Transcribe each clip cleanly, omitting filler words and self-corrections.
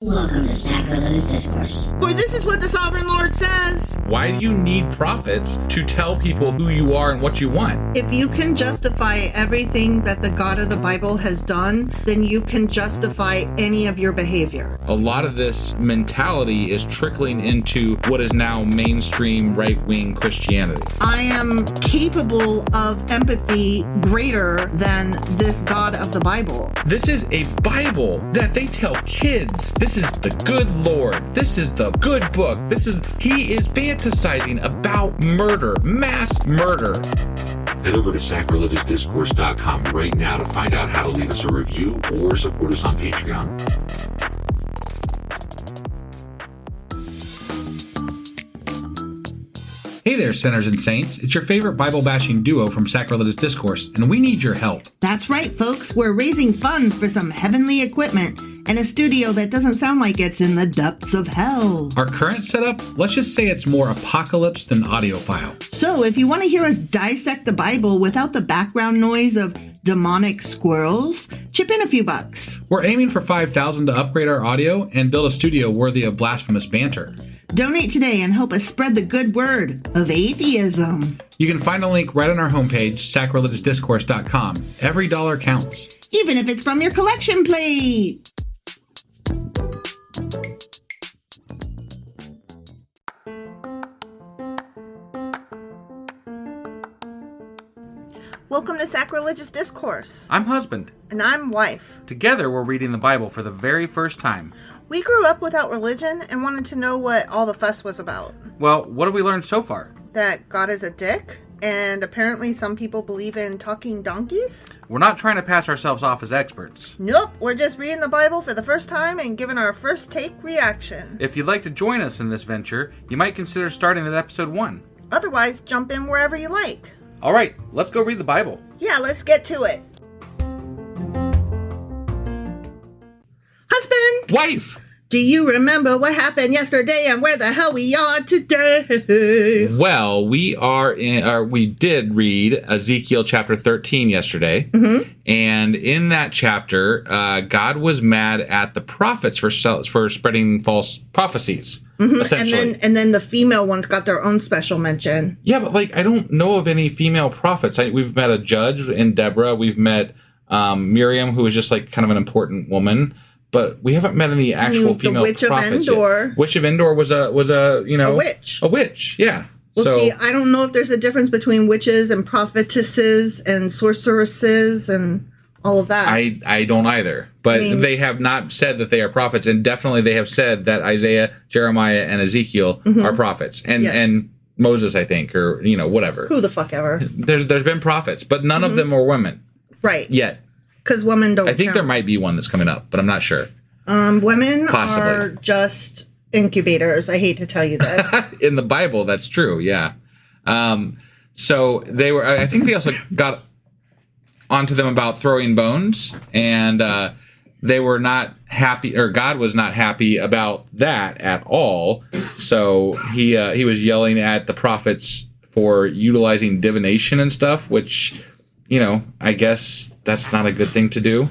Welcome to Sacrilegious Discourse. For this is what the Sovereign Lord says. Why do you need prophets to tell people who you are and what you want? If you can justify everything that the God of the Bible has done, then you can justify any of your behavior. A lot of this mentality is trickling into what is now mainstream right-wing Christianity. I am capable of empathy greater than this God of the Bible. This is a Bible that they tell kids. This is the good Lord. This is the good book. He is fantasizing about murder, mass murder. Head over to sacrilegiousdiscourse.com right now to find out how to leave us a review or support us on Patreon. Hey there, sinners and saints. It's your favorite Bible-bashing duo from Sacrilegious Discourse, and we need your help. That's right, folks. We're raising funds for some heavenly equipment and a studio that doesn't sound like it's in the depths of hell. Our current setup, let's just say it's more apocalypse than audiophile. So if you want to hear us dissect the Bible without the background noise of demonic squirrels, chip in a few bucks. We're aiming for $5,000 to upgrade our audio and build a studio worthy of blasphemous banter. Donate today and help us spread the good word of atheism. You can find a link right on our homepage, sacrilegiousdiscourse.com. Every dollar counts. Even if it's from your collection plate. Welcome to Sacrilegious Discourse. I'm husband. And I'm wife. Together, we're reading the Bible for the very first time. We grew up without religion and wanted to know what all the fuss was about. Well, what have we learned so far? That God is a dick, and apparently some people believe in talking donkeys. We're not trying to pass ourselves off as experts. Nope, we're just reading the Bible for the first time and giving our first take reaction. If you'd like to join us in this venture, you might consider starting at episode 1. Otherwise, jump in wherever you like. All right, let's go read the Bible. Yeah, let's get to it. Husband! Wife! Do you remember what happened yesterday and where the hell we are today? Well, we did read Ezekiel Chapter 13 yesterday. Mm-hmm. And in that chapter, God was mad at the prophets for spreading false prophecies. Mm-hmm. Essentially. And then the female ones got their own special mention. Yeah, but I don't know of any female prophets. We've met a judge in Deborah. We've met Miriam, who is just kind of an important woman. But we haven't met any actual female prophets. The Witch of Endor. Witch of Endor was a witch. A witch, yeah. Well, see, I don't know if there's a difference between witches and prophetesses and sorceresses and all of that. I don't either. But they have not said that they are prophets, and definitely they have said that Isaiah, Jeremiah, and Ezekiel are prophets. And Moses, I think, or whatever. Who the fuck ever. There's been prophets, but none of them are women. Right. Yet. Because women don't count. There might be one that's coming up, but I'm not sure. Women Possibly. are just incubators. I hate to tell you this. In the Bible, that's true, yeah. So they were, I think they also got onto them about throwing bones, and they were not happy, or God was not happy about that at all. So he was yelling at the prophets for utilizing divination and stuff, which, I guess that's not a good thing to do.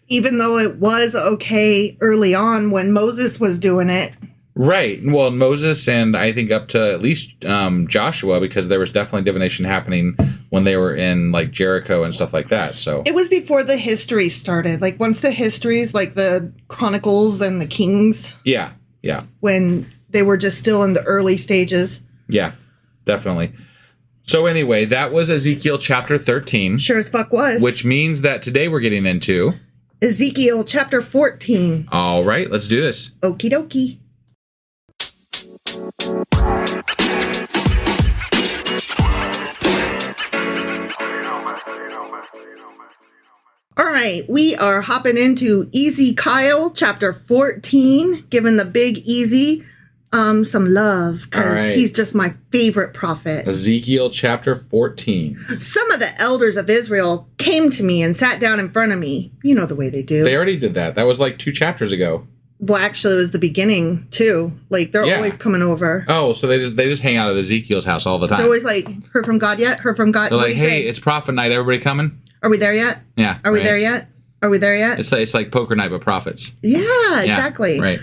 Even though it was okay early on when Moses was doing it. Right. Well, Moses and I think up to at least Joshua, because there was definitely divination happening when they were in Jericho and stuff like that. So it was before the history started. Once the histories, the Chronicles and the Kings. Yeah. When they were just still in the early stages. Yeah, definitely. So anyway, that was Ezekiel Chapter 13. Sure as fuck was. Which means that today we're getting into Ezekiel Chapter 14. All right, let's do this. Okie dokie. All right, we are hopping into Ezekiel Chapter 14, giving the big Easy some love, because he's just my favorite prophet. Ezekiel Chapter 14. Some of the elders of Israel came to me and sat down in front of me. You know the way they do. They already did that. That was 2 chapters ago. Well, actually, it was the beginning, too. They're always coming over. Oh, so they just hang out at Ezekiel's house all the time. They're always heard from God yet? Heard from God? They're hey, it's prophet night. Everybody coming? Are we there yet? Yeah. Are we there yet? Are we there yet? It's like poker night with prophets. Yeah, exactly. Right.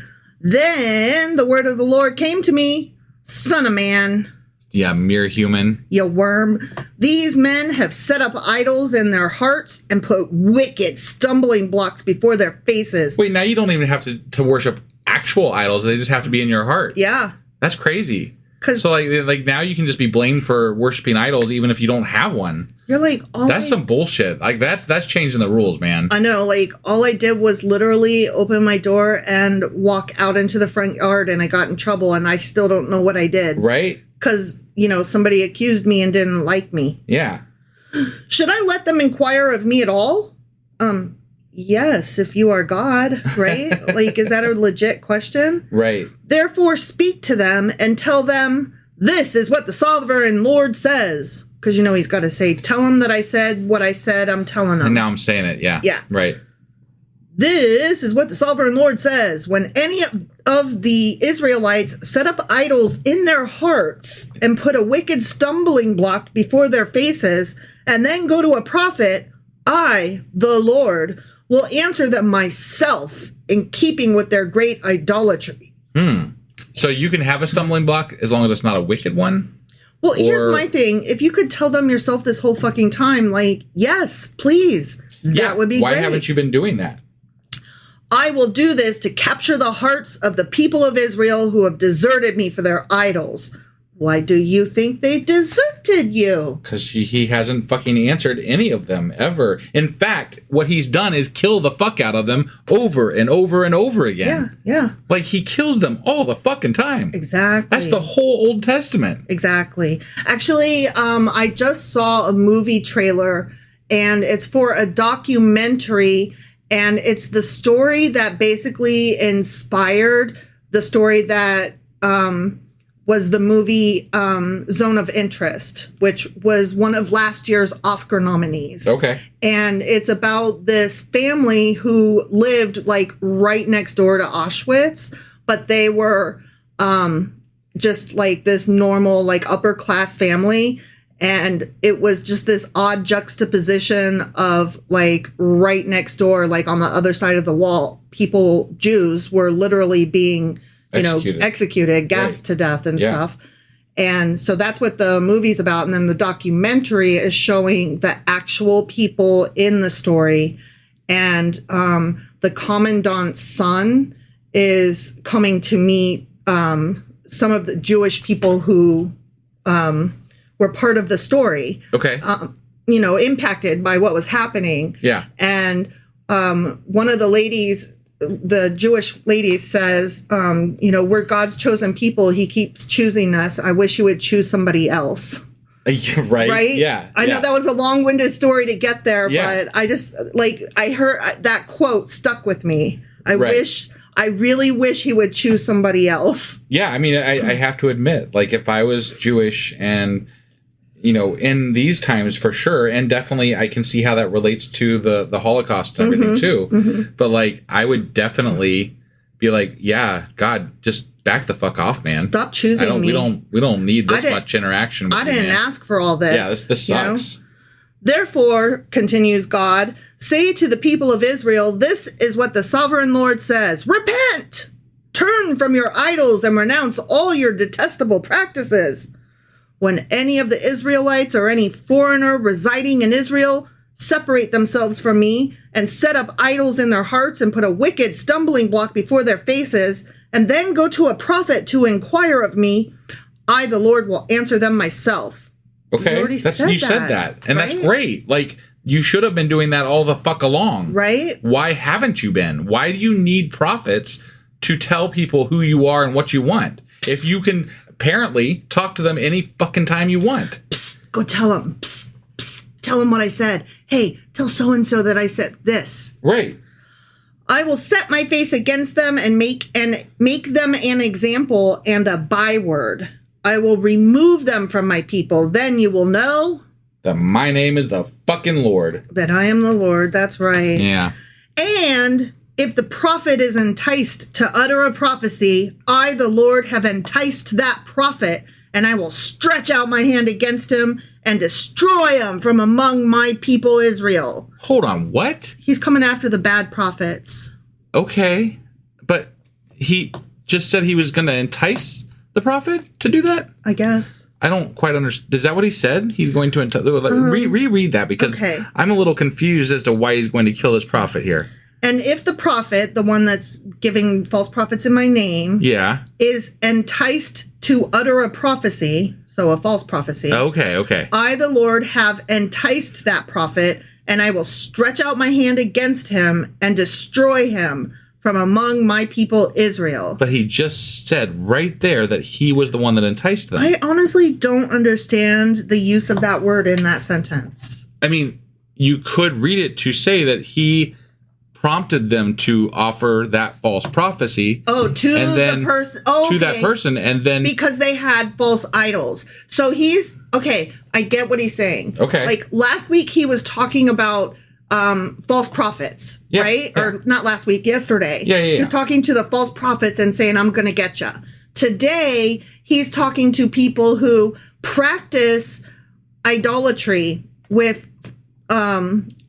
Then the word of the Lord came to me, son of man. Yeah, mere human. You worm. These men have set up idols in their hearts and put wicked stumbling blocks before their faces. Wait, now you don't even have to worship actual idols. They just have to be in your heart. Yeah. That's crazy. So like now you can just be blamed for worshiping idols even if you don't have one. You're like, that's some bullshit. Like that's changing the rules, man. I know. Like all I did was literally open my door and walk out into the front yard, and I got in trouble, and I still don't know what I did. Right? Because somebody accused me and didn't like me. Yeah. Should I let them inquire of me at all? Yes, if you are God, right? Like, is that a legit question? Right. Therefore, speak to them and tell them, this is what the sovereign Lord says. Because, he's got to say, tell them that I said what I said, I'm telling them. And now I'm saying it, yeah. Yeah. Right. This is what the sovereign Lord says. When any of the Israelites set up idols in their hearts and put a wicked stumbling block before their faces, and then go to a prophet, I, the Lord, will answer them myself in keeping with their great idolatry. So you can have a stumbling block as long as it's not a wicked one? Well, here's my thing. If you could tell them yourself this whole fucking time, like, yes, please, that would be great. Why haven't you been doing that? I will do this to capture the hearts of the people of Israel who have deserted me for their idols. Why do you think they deserted you? Because he hasn't fucking answered any of them, ever. In fact, what he's done is kill the fuck out of them over and over and over again. Yeah. Like, he kills them all the fucking time. Exactly. That's the whole Old Testament. Exactly. Actually, I just saw a movie trailer, and it's for a documentary, and it's the story that basically inspired the story that was the movie Zone of Interest, which was one of last year's Oscar nominees. Okay. And it's about this family who lived like right next door to Auschwitz, but they were just like this normal, like upper class family. And it was just this odd juxtaposition of like right next door, like on the other side of the wall, Jews were literally being executed, gassed to death and stuff. And so that's what the movie's about. And then the documentary is showing the actual people in the story. And the commandant's son is coming to meet some of the Jewish people who were part of the story. Okay. Impacted by what was happening. Yeah. And one of the ladies, the Jewish lady, says, we're God's chosen people. He keeps choosing us. I wish he would choose somebody else. Right? Yeah. I know that was a long-winded story to get there, but I just, I heard that quote stuck with me. I really wish he would choose somebody else. Yeah, I mean, I have to admit, like, if I was Jewish and, in these times for sure, and definitely I can see how that relates to the Holocaust and everything too. Mm-hmm. But, like, I would definitely be like, yeah, God, just back the fuck off, man. Stop choosing me. We don't need this much interaction with I didn't ask for all this. Yeah, this sucks. Therefore, continues God, say to the people of Israel, this is what the sovereign Lord says. Repent! Turn from your idols and renounce all your detestable practices. When any of the Israelites or any foreigner residing in Israel separate themselves from me and set up idols in their hearts and put a wicked stumbling block before their faces, and then go to a prophet to inquire of me, I, the Lord, will answer them myself. Okay, you said that. And right? That's great. Like, you should have been doing that all the fuck along. Right? Why haven't you been? Why do you need prophets to tell people who you are and what you want? If you can apparently talk to them any fucking time you want. Psst, go tell them. Psst, psst, tell them what I said. Hey, tell so-and-so that I said this. Right. I will set my face against them and make them an example and a byword. I will remove them from my people. Then you will know that my name is the fucking Lord. That I am the Lord. That's right. Yeah. And if the prophet is enticed to utter a prophecy, I, the Lord, have enticed that prophet, and I will stretch out my hand against him and destroy him from among my people Israel. Hold on, what? He's coming after the bad prophets. Okay, but just said he was going to entice the prophet to do that? I guess. I don't quite understand. Is that what he said? He's going to entice... reread that, because I'm a little confused as to why he's going to kill this prophet here. And if the prophet, the one that's giving false prophets in my name, is enticed to utter a prophecy, so a false prophecy. Okay. I, the Lord, have enticed that prophet, and I will stretch out my hand against him and destroy him from among my people Israel. But he just said right there that he was the one that enticed them. I honestly don't understand the use of that word in that sentence. I mean, you could read it to say that he prompted them to offer that false prophecy. To the person. To that person, and then... Because they had false idols. So he's... Okay, I get what he's saying. Okay. Like, last week he was talking about false prophets, right? Yeah. Or not last week, yesterday. Yeah. He was talking to the false prophets and saying, I'm going to get you. Today, he's talking to people who practice idolatry with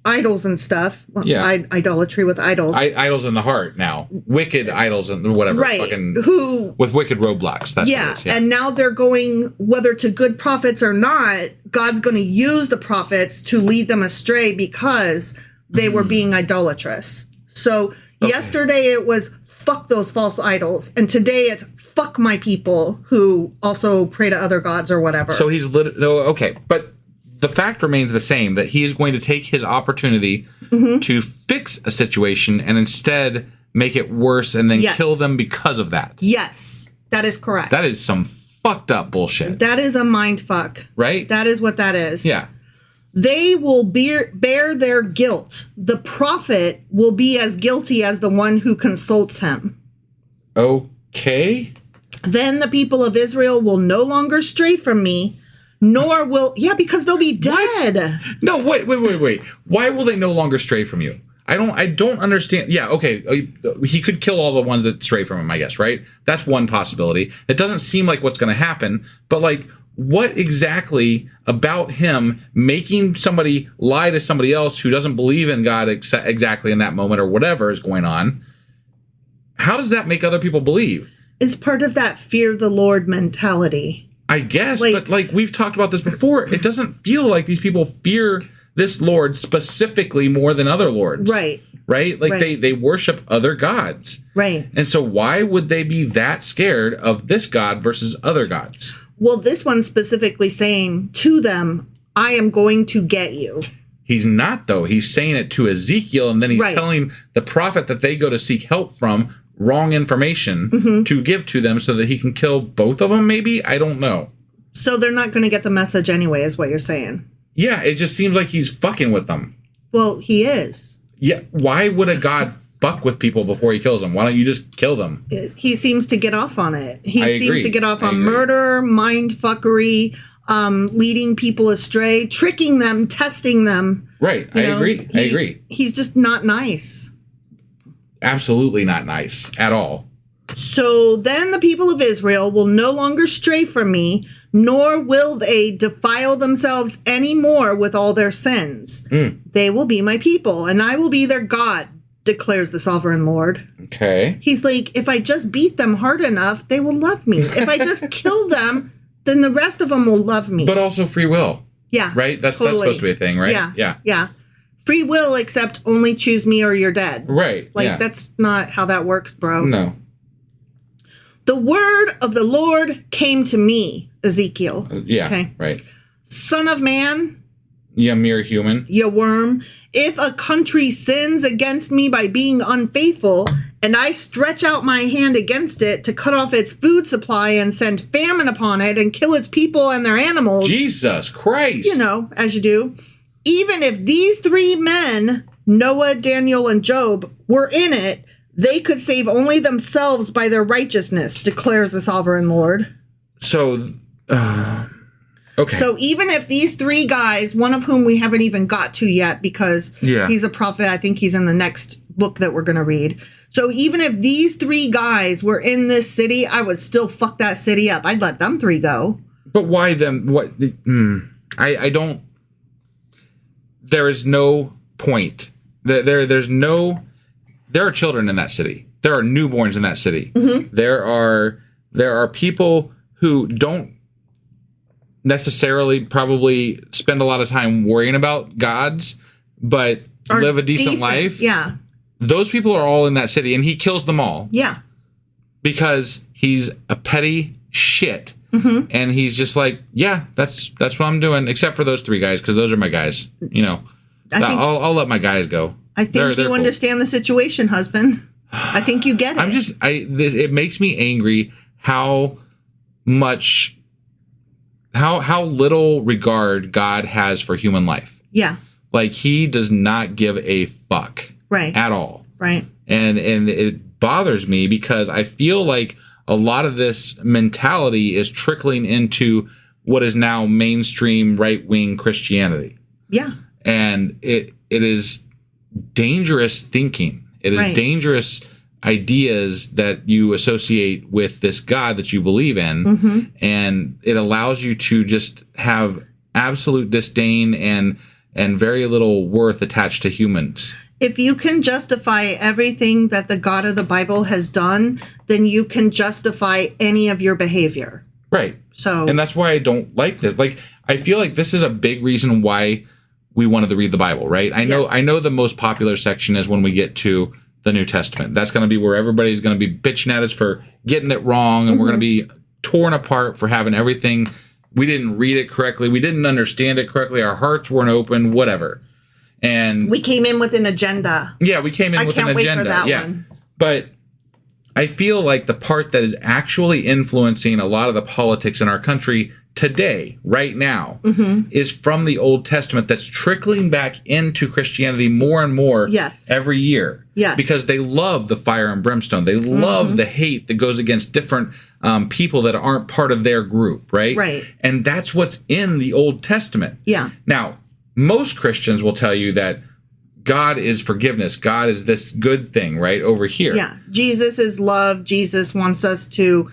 idols and stuff. Idolatry with idols. Idols in the heart now. Wicked idols and whatever. Right. With wicked roadblocks. That's what it is. And now they're going, whether to good prophets or not, God's going to use the prophets to lead them astray because they were being idolatrous. So yesterday it was fuck those false idols. And today it's fuck my people who also pray to other gods or whatever. So he's but the fact remains the same, that he is going to take his opportunity to fix a situation and instead make it worse and then kill them because of that. Yes, that is correct. That is some fucked up bullshit. That is a mind fuck. Right? That is what that is. Yeah. They will bear their guilt. The prophet will be as guilty as the one who consults him. Okay. Then the people of Israel will no longer stray from me, nor will... Yeah, because they'll be dead. What? No, wait. Why will they no longer stray from you? I don't understand. Yeah, okay. He could kill all the ones that stray from him, I guess, right? That's one possibility. It doesn't seem like what's going to happen, but like, what exactly about him making somebody lie to somebody else who doesn't believe in God exactly in that moment or whatever is going on? How does that make other people believe? It's part of that fear the Lord mentality. I guess, but like we've talked about this before, it doesn't feel like these people fear this Lord specifically more than other lords. Right. Right? Like they worship other gods. Right. And so why would they be that scared of this God versus other gods? Well, this one's specifically saying to them, I am going to get you. He's not, though. He's saying it to Ezekiel, and then he's telling the prophet that they go to seek help from wrong information to give to them so that he can kill both of them, maybe? I don't know. So they're not going to get the message anyway, is what you're saying. Yeah, it just seems like he's fucking with them. Well, he is. Yeah, why would a god fuck with people before he kills them? Why don't you just kill them? He seems to get off on it. He seems to get off on murder, mind fuckery, leading people astray, tricking them, testing them. Right, I agree. He's just not nice. Absolutely not nice at all. So then the people of Israel will no longer stray from me, nor will they defile themselves any more with all their sins. They will be my people, and I will be their God, declares the sovereign Lord. Okay. He's like, if I just beat them hard enough, they will love me. If I just kill them, then the rest of them will love me. But also free will. Yeah. Right? That's supposed to be a thing, right? Yeah. Free will, except only choose me or you're dead. Right. That's not how that works, bro. No. The word of the Lord came to me, Ezekiel. Right. Son of man. Yeah, mere human. You worm. If a country sins against me by being unfaithful, and I stretch out my hand against it to cut off its food supply and send famine upon it and kill its people and their animals. Jesus Christ. You know, as you do. Even if these three men, Noah, Daniel, and Job, were in it, they could save only themselves by their righteousness, declares the sovereign Lord. So, okay. So even if these three guys, one of whom we haven't even got to yet because he's a prophet, I think he's in the next book that we're going to read. So even if these three guys were in this city, I would still fuck that city up. I'd let them three go. But why them? What? I don't. There is no point. There are children in that city. there are newborns in that city. There are people who don't necessarily probably spend a lot of time worrying about gods, but live a decent life. Yeah. Those people are all in that city, and he kills them all. Yeah. Because he's a petty shit. And he's just like, yeah, that's what I'm doing, except for those 3 guys, because those are my guys. You know, I'll let my guys go. I think you understand the situation, husband. I think you get it. It makes me angry how little regard God has for human life. Yeah. Like, he does not give a fuck. Right. At all. Right. And it bothers me because I feel like a lot of this mentality is trickling into what is now mainstream right-wing Christianity. Yeah. And it is dangerous thinking. It is dangerous ideas that you associate with this God that you believe in. And it allows you to just have absolute disdain and very little worth attached to humans. If you can justify everything that the God of the Bible has done, then you can justify any of your behavior. Right. So, and that's why I don't like this. Like, I feel like this is a big reason why we wanted to read the Bible, right? I know the most popular section is when we get to the New Testament. That's going to be where everybody's going to be bitching at us for getting it wrong, and we're going to be torn apart for having everything. We didn't read it correctly. We didn't understand it correctly. Our hearts weren't open, whatever. And we came in with an agenda. Yeah, we came in with an agenda. I can't wait for that one. But I feel like the part that is actually influencing a lot of the politics in our country today, right now, is from the Old Testament that's trickling back into Christianity more and more every year. Yes. Because they love the fire and brimstone. They love the hate that goes against different people that aren't part of their group, right? Right. And that's what's in the Old Testament. Yeah. Now, most Christians will tell you that God is forgiveness. God is this good thing right over here. Yeah. Jesus is love. Jesus wants us to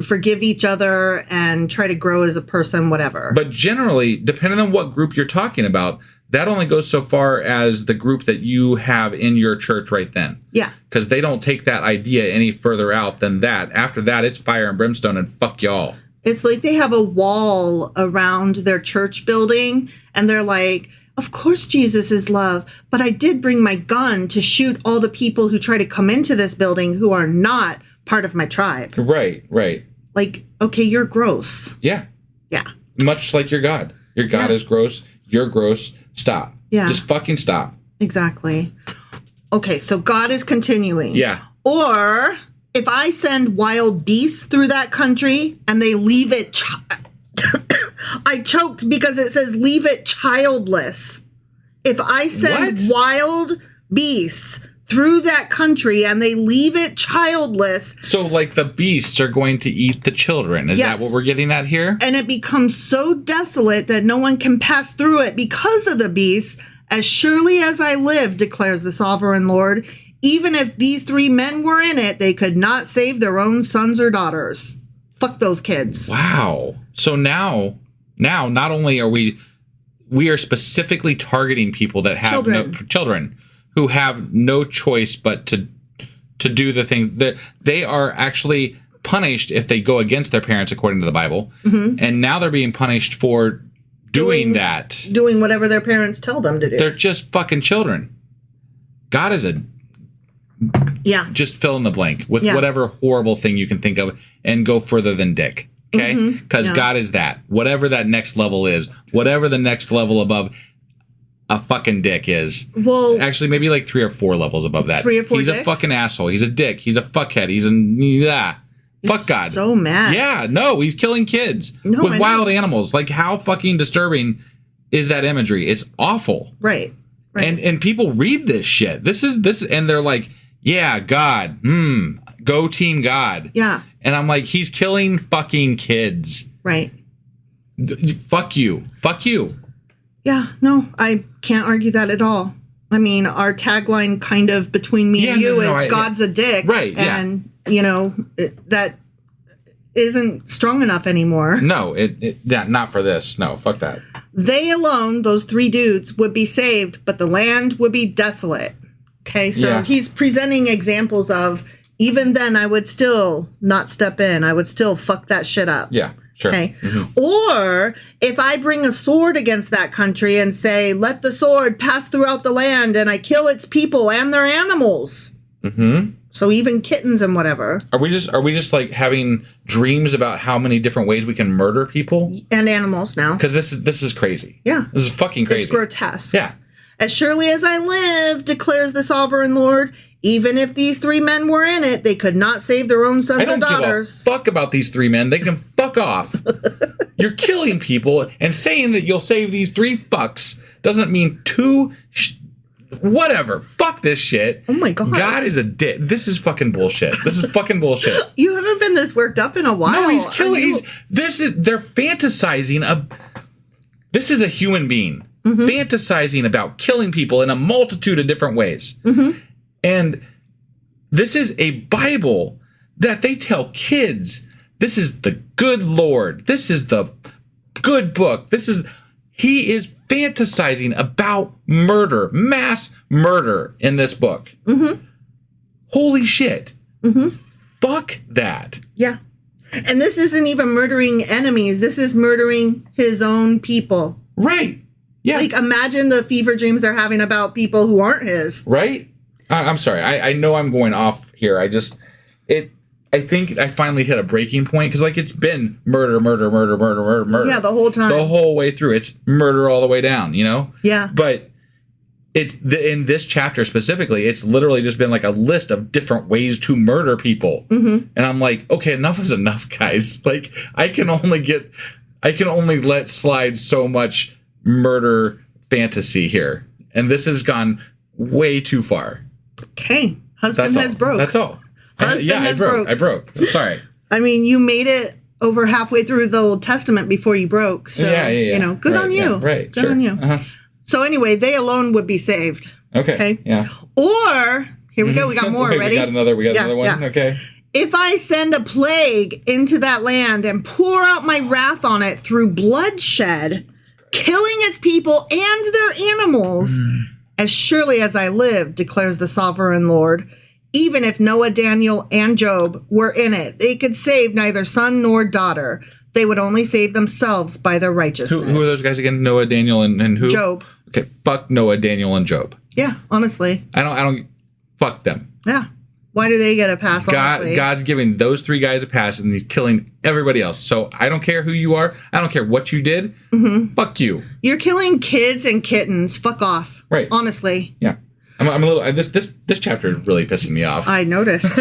forgive each other and try to grow as a person, whatever. But generally, depending on what group you're talking about, that only goes so far as the group that you have in your church right then. Yeah. Because they don't take that idea any further out than that. After that, it's fire and brimstone and fuck y'all. It's like they have a wall around their church building, and they're like, of course Jesus is love, but I did bring my gun to shoot all the people who try to come into this building who are not part of my tribe. Right, right. Like, okay, you're gross. Yeah. Yeah. Much like your God. Your God is gross. You're gross. Stop. Yeah. Just fucking stop. Exactly. Okay, so God is continuing. Yeah. Or if I send wild beasts through that country and they leave it... I choked because it says leave it childless. If I send wild beasts through that country and they leave it childless... So, like, the beasts are going to eat the children. Is that what we're getting at here? And it becomes so desolate that no one can pass through it because of the beasts. As surely as I live, declares the sovereign Lord, even if these 3 men were in it, they could not save their own sons or daughters. Fuck those kids. Wow. So now not only are we are specifically targeting people that have children who have no choice but to do the things that they are actually punished if they go against their parents according to the Bible. And now they're being punished for doing that. Doing whatever their parents tell them to do. They're just fucking children. God is just fill in the blank with whatever horrible thing you can think of and go further than dick. Okay? Because God is that. Whatever that next level is, whatever the next level above a fucking dick is. Well, actually, maybe like 3 or 4 levels above that. 3 or 4 He's dicks? a fucking asshole. He's a dick. He's a fuckhead. Fuck God. So mad. Yeah, no, he's killing kids with wild animals. Like, how fucking disturbing is that imagery? It's awful. Right. And people read this shit. This and they're like, yeah, God. Go team God. Yeah. And I'm like, he's killing fucking kids. Right. Fuck you. Fuck you. Yeah, no, I can't argue that at all. I mean, our tagline kind of between me and you is God's a dick. Right, and, you know, that isn't strong enough anymore. No, not for this. No, fuck that. They alone, those 3 dudes, would be saved, but the land would be desolate. Okay, so Yeah. he's presenting examples of, even then I would still not step in. I would still fuck that shit up. Yeah, sure. Okay. Or if I bring a sword against that country and say, let the sword pass throughout the land and I kill its people and their animals. Mm-hmm. So even kittens and whatever. Are we just like having dreams about how many different ways we can murder people? And animals now. Because this is crazy. Yeah. This is fucking crazy. It's grotesque. Yeah. As surely as I live, declares the sovereign Lord, even if these 3 men were in it, they could not save their own sons I don't or daughters. give a fuck about these 3 men. They can fuck off. You're killing people, and saying that you'll save these 3 fucks doesn't mean 2 whatever. Fuck this shit. Oh my God. God is a dick. This is fucking bullshit. This is fucking bullshit. You haven't been this worked up in a while. No, he's killing. They're fantasizing. This is a human being fantasizing about killing people in a multitude of different ways. And this is a Bible that they tell kids. This is the good Lord. This is the good book. He is fantasizing about murder, mass murder in this book. Holy shit. Fuck that. Yeah. And this isn't even murdering enemies. This is murdering his own people. Right. Yeah. Like, imagine the fever dreams they're having about people who aren't his. Right? I'm sorry. I know I'm going off here. I think I finally hit a breaking point because, like, it's been murder. Yeah, the whole time. The whole way through. It's murder all the way down, you know? Yeah. But in this chapter specifically, it's literally just been like a list of different ways to murder people. And I'm like, okay, enough is enough, guys. Like, I can only let slide so much murder fantasy here. And this has gone way too far. Okay. Husband has broke. That's all. Husband has broke. I broke. I'm sorry. I mean, you made it over halfway through the Old Testament before you broke. So, you know, good on you. Yeah, right. Good on you. So anyway, they alone would be saved. Okay. Yeah. Or, here we go. We got more. Ready? We got another one. Yeah. Okay. If I send a plague into that land and pour out my wrath on it through bloodshed, killing its people and their animals, as surely as I live, declares the sovereign Lord, even if Noah, Daniel, and Job were in it, they could save neither son nor daughter. They would only save themselves by their righteousness. Who are those guys again? Noah, Daniel, and who? Job. Okay, fuck Noah, Daniel, and Job. Yeah, honestly. I don't fuck them. Yeah. Why do they get a pass? God's giving those 3 guys a pass, and he's killing everybody else. So I don't care who you are. I don't care what you did. Fuck you. You're killing kids and kittens. Fuck off. Right. Honestly. Yeah. I'm a little. This chapter is really pissing me off. I noticed.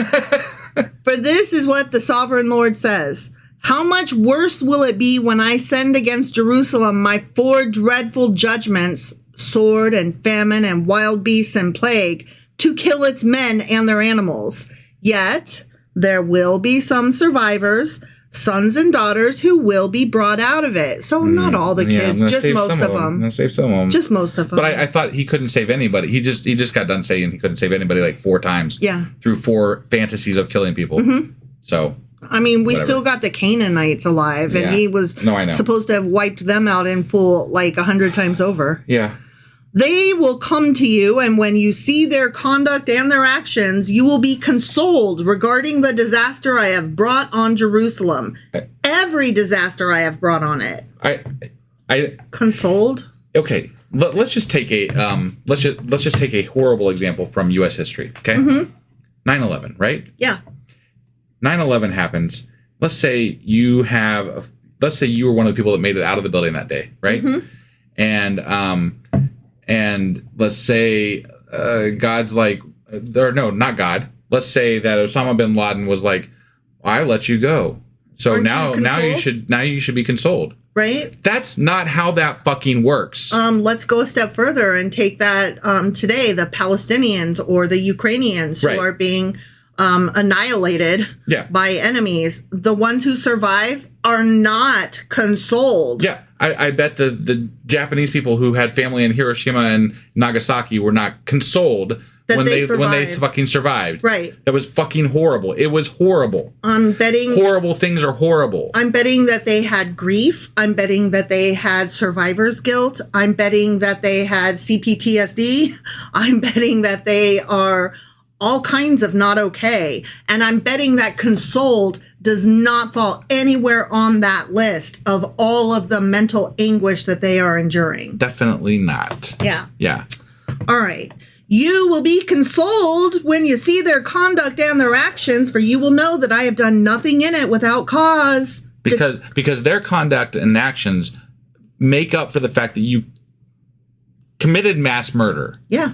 For this is what the sovereign Lord says. How much worse will it be when I send against Jerusalem my 4 dreadful judgments, sword and famine and wild beasts and plague, to kill its men and their animals. Yet there will be some survivors, sons and daughters, who will be brought out of it. So not all the kids, just most of them. I'm gonna save some of them. Just most of them. But I thought he couldn't save anybody. He just got done saying he couldn't save anybody like 4 times. Yeah. Through 4 fantasies of killing people. So. I mean, we whatever. still got the Canaanites alive, and he was supposed to have wiped them out in full like 100 times over. Yeah. They will come to you, and when you see their conduct and their actions, you will be consoled regarding the disaster I have brought on Jerusalem. Every disaster I have brought on it. I consoled. Okay, let's just take a let's just take a horrible example from U.S. history. Okay, 9/11, right? Yeah. 9/11 happens. Let's say you were one of the people that made it out of the building that day, right? And let's say God's like, or no, not God. Let's say that Osama bin Laden was like, I let you go. So now you should be consoled. Right? That's not how that fucking works. Let's go a step further and take that today, the Palestinians or the Ukrainians who are being annihilated by enemies. The ones who survive are not consoled. Yeah. I bet the Japanese people who had family in Hiroshima and Nagasaki were not consoled That when they they survived. fucking survived. Right. That was fucking horrible. It was horrible. I'm betting horrible things are horrible. I'm betting that they had grief. I'm betting that they had survivor's guilt. I'm betting that they had CPTSD. I'm betting that they are all kinds of not okay. And I'm betting that consoled does not fall anywhere on that list of all of the mental anguish that they are enduring. Definitely not. Yeah. Yeah. All right. You will be consoled when you see their conduct and their actions, for you will know that I have done nothing in it without cause. Because their conduct and actions make up for the fact that you committed mass murder. Yeah.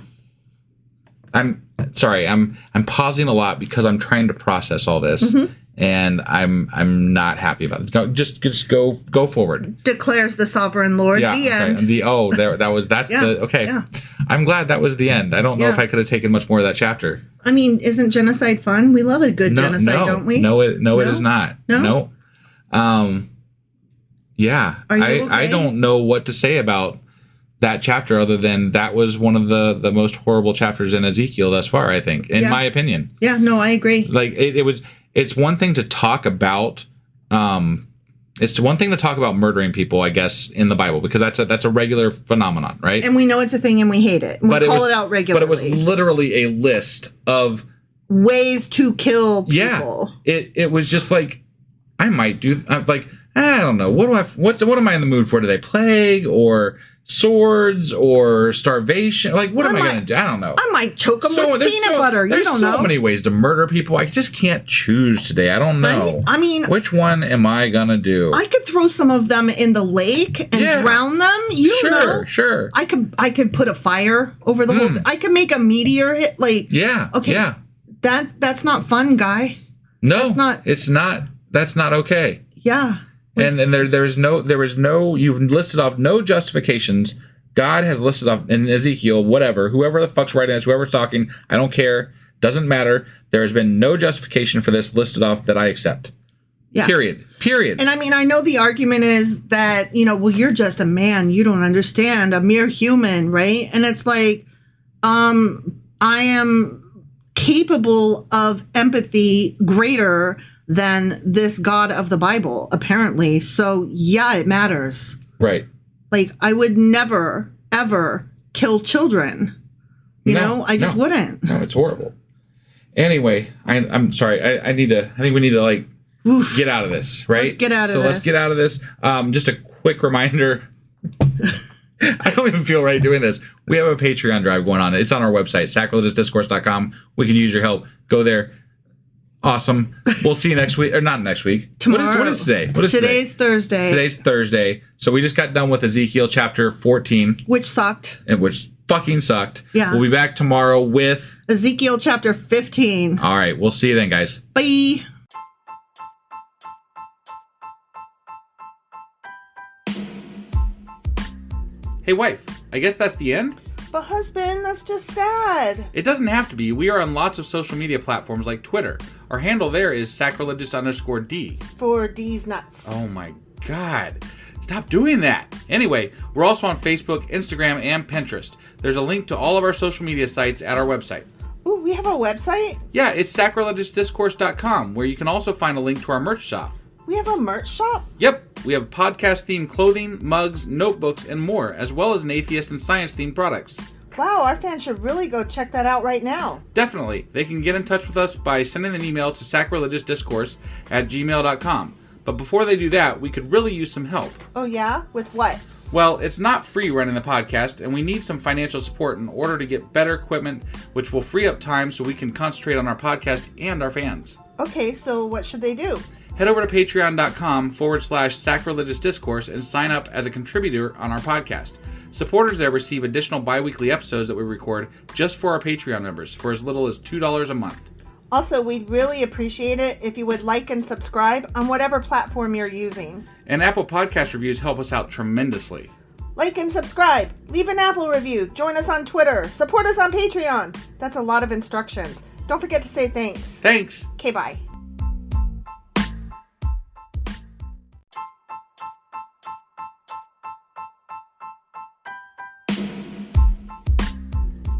I'm sorry. I'm pausing a lot because I'm trying to process all this, and I'm not happy about it. Just go forward. Declares the sovereign Lord. Yeah, the end. That's Yeah, the okay. yeah. I'm glad that was the end. I don't know if I could have taken much more of that chapter. I mean, isn't genocide fun? We love a good genocide, don't we? No, it is not. No. Yeah. Are you okay? I don't know what to say about that chapter other than that was one of the most horrible chapters in Ezekiel thus far, I think, in my opinion. Yeah, no, I agree. Like it's one thing to talk about it's one thing to talk about murdering people, I guess, in the Bible, because that's a regular phenomenon, right? And we know it's a thing and we hate it. We call it out regularly. But it was literally a list of ways to kill people. Yeah. It was just like, I might do like, I don't know. What am I in the mood for today? Plague or swords or starvation? Like, what am I going to do? I don't know. I might choke them with peanut butter. You don't know. There's so many ways to murder people. I just can't choose today. I don't know. Right? I mean, which one am I going to do? I could throw some of them in the lake and drown them. You know. Sure. I could put a fire over the whole thing. I could make a meteor hit. Like, yeah. Okay. Yeah. That's not fun, guy. No, it's not. That's not okay. Yeah. And there was no, you've listed off no justifications. God has listed off in Ezekiel, whoever the fuck's writing this, whoever's talking, I don't care, doesn't matter. There has been no justification for this listed off that I accept. Yeah. Period. And I mean, I know the argument is that, well, you're just a man. You don't understand, a mere human, right? And it's like, I am capable of empathy greater than this God of the Bible, apparently. So, yeah, it matters. Right. Like, I would never, ever kill children. I just wouldn't. No, it's horrible. Anyway, I'm sorry. I think we need to, like, get out of this, right? Let's get out of this. So let's get out of this. Just a quick reminder. I don't even feel right doing this. We have a Patreon drive going on. It's on our website, sacrilegiousdiscourse.com. We can use your help. Go there. Awesome. We'll see you next week. Or not next week. Tomorrow. What is today? Today's Thursday. Today's Thursday. So we just got done with Ezekiel Chapter 14. Which sucked. Which fucking sucked. Yeah. We'll be back tomorrow with Ezekiel Chapter 15. All right. We'll see you then, guys. Bye. Hey, wife. I guess that's the end? But husband, that's just sad. It doesn't have to be. We are on lots of social media platforms like Twitter. Our handle there is sacrilegious_D. For D's nuts. Oh my God. Stop doing that. Anyway, we're also on Facebook, Instagram, and Pinterest. There's a link to all of our social media sites at our website. Ooh, we have a website? Yeah, it's sacrilegiousdiscourse.com, where you can also find a link to our merch shop. We have a merch shop? Yep. We have podcast-themed clothing, mugs, notebooks, and more, as well as an atheist and science-themed products. Wow, our fans should really go check that out right now. Definitely. They can get in touch with us by sending an email to sacrilegiousdiscourse@gmail.com. But before they do that, we could really use some help. Oh yeah? With what? Well, it's not free running the podcast, and we need some financial support in order to get better equipment, which will free up time so we can concentrate on our podcast and our fans. Okay, so what should they do? Head over to patreon.com/sacrilegiousdiscourse and sign up as a contributor on our podcast. Supporters there receive additional bi-weekly episodes that we record just for our Patreon members for as little as $2 a month. Also, we'd really appreciate it if you would like and subscribe on whatever platform you're using. And Apple Podcast reviews help us out tremendously. Like and subscribe. Leave an Apple review. Join us on Twitter. Support us on Patreon. That's a lot of instructions. Don't forget to say thanks. Thanks. Okay, bye.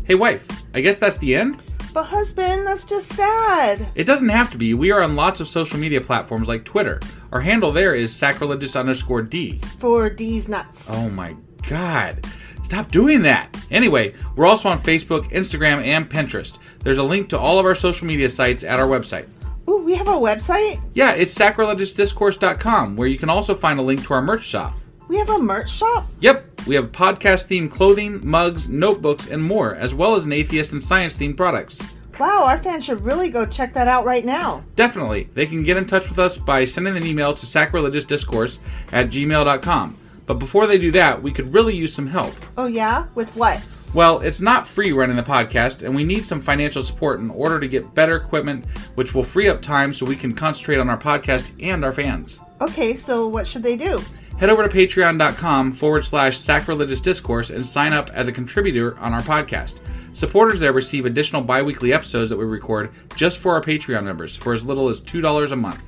Hey, wife. I guess that's the end? But husband, that's just sad. It doesn't have to be. We are on lots of social media platforms like Twitter. Our handle there is sacrilegious_D. For D's nuts. Oh my God. Stop doing that. Anyway, we're also on Facebook, Instagram, and Pinterest. There's a link to all of our social media sites at our website. Ooh, we have a website? Yeah, it's sacrilegiousdiscourse.com, where you can also find a link to our merch shop. We have a merch shop? Yep, we have podcast-themed clothing, mugs, notebooks, and more, as well as an atheist and science-themed products. Wow, our fans should really go check that out right now. Definitely. They can get in touch with us by sending an email to sacrilegiousdiscourse@gmail.com. But before they do that, we could really use some help. Oh yeah? With what? Well, it's not free running the podcast, and we need some financial support in order to get better equipment, which will free up time so we can concentrate on our podcast and our fans. Okay, so what should they do? Head over to patreon.com/sacrilegiousdiscourse and sign up as a contributor on our podcast. Supporters there receive additional bi-weekly episodes that we record just for our Patreon members for as little as $2 a month.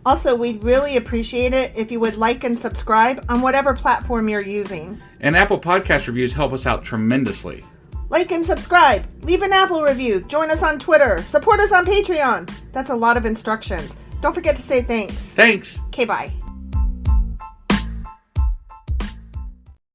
Also, we'd really appreciate it if you would like and subscribe on whatever platform you're using. And Apple Podcast reviews help us out tremendously. Like and subscribe. Leave an Apple review. Join us on Twitter. Support us on Patreon. That's a lot of instructions. Don't forget to say thanks. Thanks. Okay, bye.